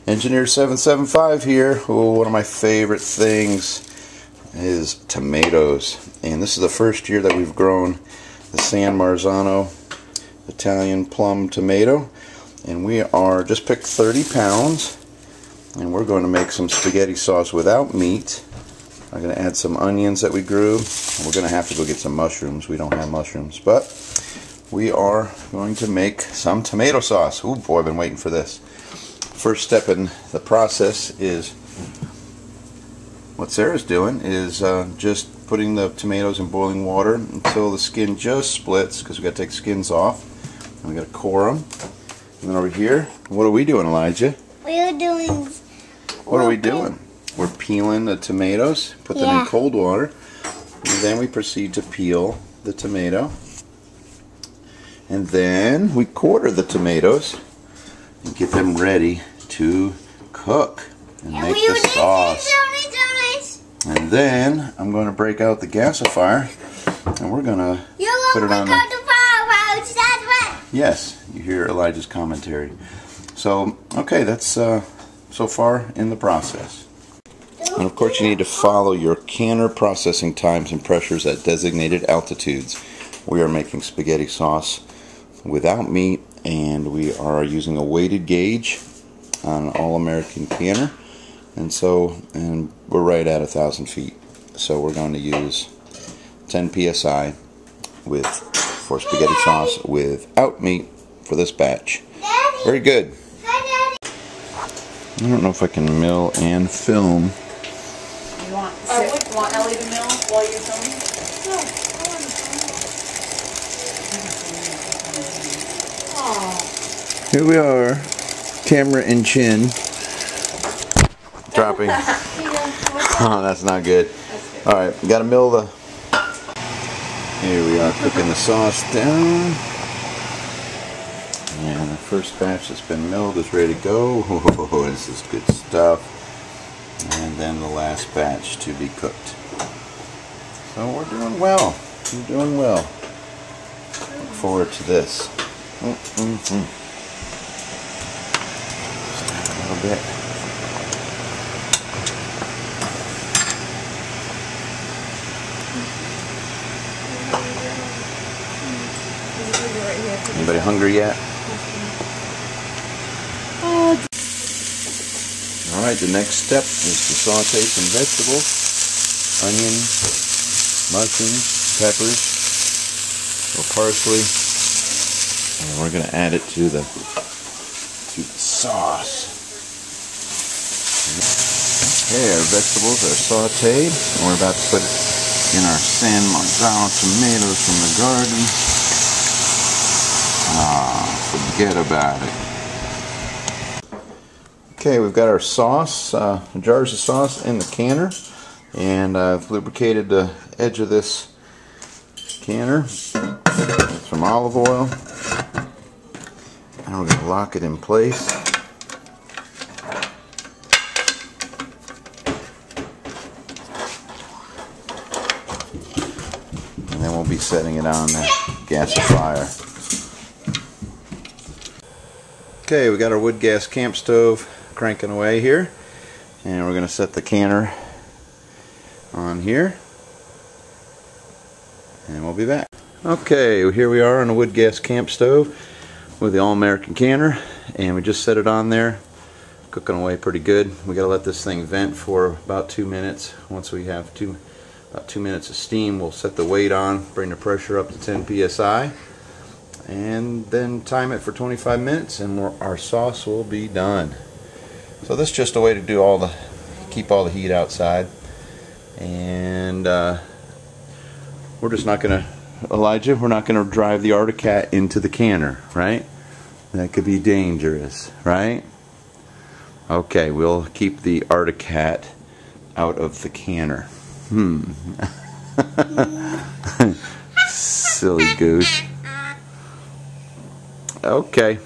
Engineer 775 here. Oh, one of my favorite things is tomatoes. And this is the first year that we've grown the San Marzano Italian plum tomato. And we are just picked 30 pounds. And we're going to make some spaghetti sauce without meat. I'm going to add some onions that we grew. And we're going to have to go get some mushrooms. We don't have mushrooms. But we are going to make some tomato sauce. Oh boy, I've been waiting for this. First step in the process is what Sarah's doing is just putting the tomatoes in boiling water until the skin just splits, because we got to take the skins off and we got to core them. And then over here, what are we doing, Elijah? What are we doing? We're peeling the tomatoes, put them in cold water, and then we proceed to peel the tomato. And then we quarter the tomatoes and get them ready to cook and make the sauce. And then I'm going to break out the gasifier and we're going to put it on the... Yes, you hear Elijah's commentary. So, okay, that's so far in the process. And of course you need to follow your canner processing times and pressures at designated altitudes. We are making spaghetti sauce without meat, and we are using a weighted gauge on an all-American canner, and we're right at 1,000 feet. So we're going to use 10 psi for spaghetti sauce without meat for this batch. Very good. I don't know if I can mill and film. You want Ellie to mill while you're filming? Here we are, camera and chin. Dropping. Oh, that's not good. Alright, we gotta mill the... Here we are, cooking the sauce down. And the first batch that's been milled is ready to go. Oh, this is good stuff. And then the last batch to be cooked. So we're doing well. We're doing well. Look forward to this. Just a little bit. Anybody hungry yet? Alright, the next step is to saute some vegetables, onions, mushrooms, peppers, or parsley, and we're going to add it to the sauce. Okay, our vegetables are sauteed, and we're about to put it in our San Marzano tomatoes from the garden. Forget about it. Okay, we've got our sauce, jars of sauce in the canner, and I've lubricated the edge of this canner with some olive oil, and we're going to lock it in place. And then we'll be setting it on the gasifier. Okay, we got our wood gas camp stove cranking away here, and we're going to set the canner on here, and we'll be back. Okay, here we are on a wood gas camp stove with the all-American canner, and we just set it on there, cooking away pretty good. We got to let this thing vent for about 2 minutes. Once we have about 2 minutes of steam, we'll set the weight on, bring the pressure up to 10 psi, and then time it for 25 minutes, and our sauce will be done. So this is just a way to do keep all the heat outside. And we're just not gonna, Elijah, we're not gonna drive the Arctic Cat into the canner, right? That could be dangerous, right? Okay, we'll keep the Arctic Cat out of the canner. Silly goose. Okay,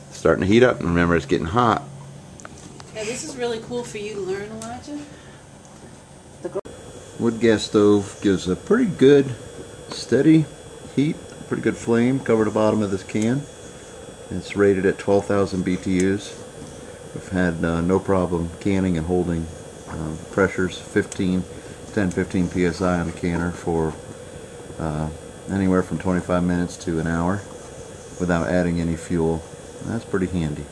starting to heat up, and remember, it's getting hot. Yeah, this is really cool for you to learn, Elijah. Wood gas stove gives a pretty good steady heat, pretty good flame. Cover the bottom of this can. It's rated at 12,000 BTUs. We've had no problem canning and holding pressures 10-15 psi on the canner for anywhere from 25 minutes to an hour without adding any fuel. That's pretty handy.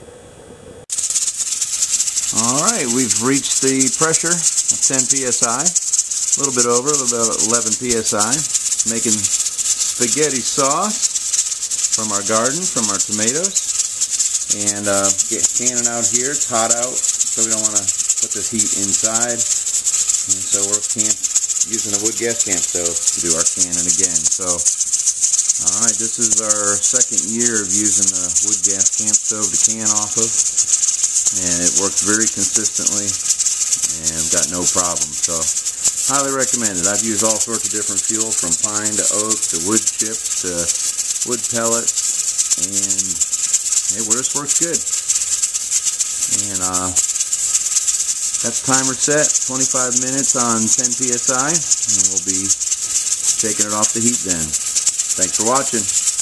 Alright, we've reached the pressure of 10 psi, a little bit over, about 11 psi. Making spaghetti sauce from our garden, from our tomatoes. And canning out here, it's hot out, so we don't want to put this heat inside. And so we're using a wood gas camp stove to do our canning again. So, alright, this is our second year of using the wood gas camp stove to can off of. And it works very consistently and got no problem. So, highly recommended. I've used all sorts of different fuel, from pine to oak to wood chips to wood pellets, and it just works good. And that's timer set, 25 minutes on 10 psi, and we'll be taking it off the heat then. Thanks for watching.